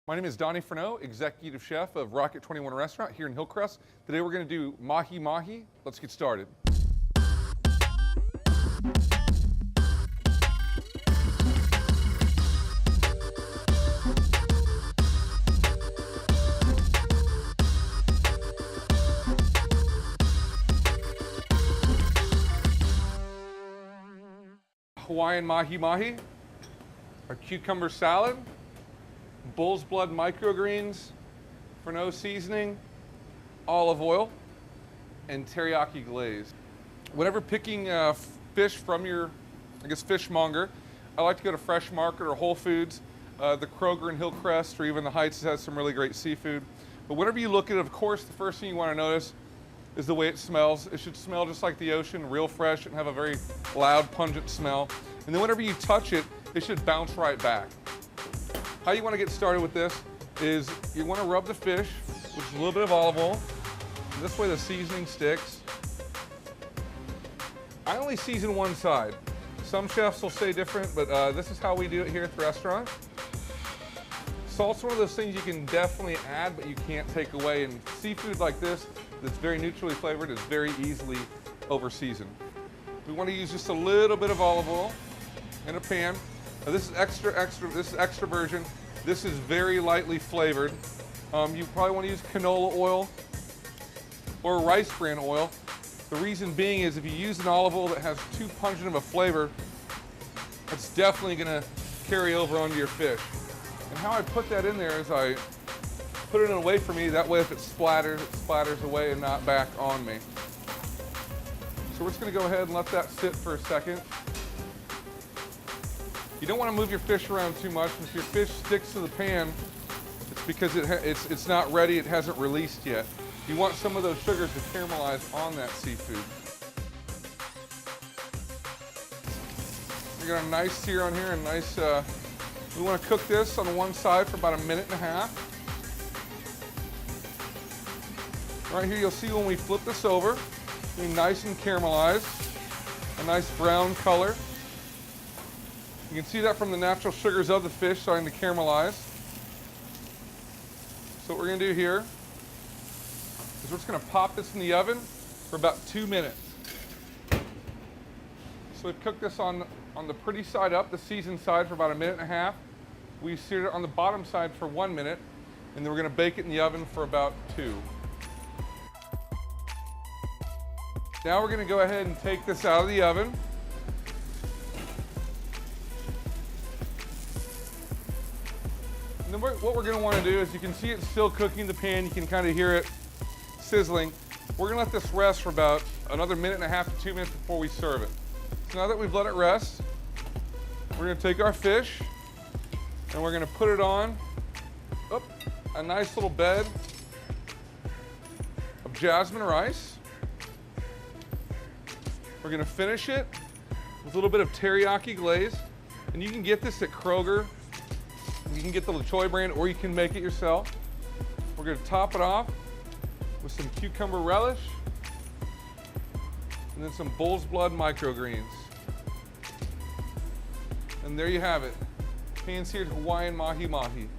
My name is Donnie Furneaux, Executive Chef of Rocket 21 Restaurant here in Hillcrest. Today we're going to do Mahi Mahi. Let's get started. Hawaiian Mahi Mahi, our cucumber salad, bull's blood microgreens, Furneaux seasoning, olive oil, and teriyaki glaze. Whenever picking fish from your, fishmonger, I like to go to Fresh Market or Whole Foods. The Kroger in Hillcrest or even the Heights has some really great seafood. But whenever you look at it, of course, the first thing you want to notice is the way it smells. It should smell just like the ocean, real fresh, and have a very loud, pungent smell. And then whenever you touch it, it should bounce right back. How you want to get started with this is you want to rub the fish with a little bit of olive oil. This way the seasoning sticks. I only season one side. Some chefs will say different, but this is how we do it here at the restaurant. Salt's one of those things you can definitely add, but you can't take away. And seafood like this, that's very neutrally flavored, is very easily over-seasoned. We want to use just a little bit of olive oil in a pan. Now this is extra virgin. This is very lightly flavored. You probably want to use canola oil or rice bran oil. The reason being is if you use an olive oil that has too pungent of a flavor, it's definitely going to carry over onto your fish. And how I put that in there is I put it away from me. That way if it splatters away and not back on me. So we're just going to go ahead and let that sit for a second. You don't want to move your fish around too much. If your fish sticks to the pan, it's because it's not ready, it hasn't released yet. You want some of those sugars to caramelize on that seafood. We got a nice sear on here, we want to cook this on one side for about 1.5 minutes. Right here you'll see when we flip this over, it's going to be nice and caramelized, a nice brown color. You can see that from the natural sugars of the fish starting to caramelize. So what we're going to do here is we're just going to pop this in the oven for about 2 minutes. So we've cooked this on the pretty side up, the seasoned side, for about 1.5 minutes. We seared it on the bottom side for 1 minute, and then we're going to bake it in the oven for about 2. Now we're going to go ahead and take this out of the oven. And then what we're going to want to do is, you can see it's still cooking in the pan. You can kind of hear it sizzling. We're going to let this rest for about another 1.5 minutes to 2 minutes before we serve it. So now that we've let it rest, we're going to take our fish and we're going to put it on a nice little bed of jasmine rice. We're going to finish it with a little bit of teriyaki glaze. And you can get this at Kroger. You can get the LaChoy brand, or you can make it yourself. We're going to top it off with some cucumber relish and then some bull's blood microgreens. And there you have it, pan-seared Hawaiian Mahi Mahi.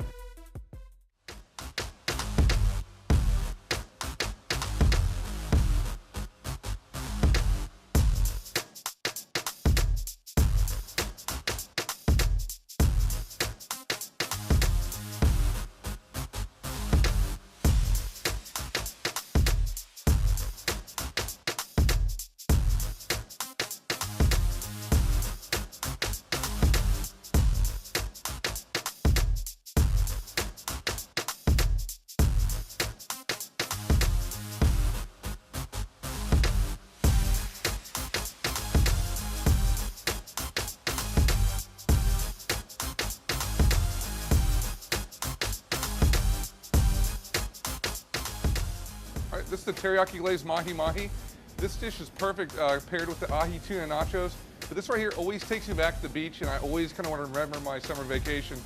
This is the teriyaki glazed Mahi Mahi. This dish is perfect paired with the ahi tuna nachos. But this right here always takes me back to the beach, and I always kind of want to remember my summer vacation.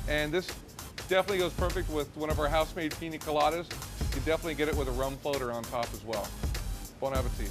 And this definitely goes perfect with one of our house-made pina coladas. You definitely get it with a rum floater on top as well. Bon appetit.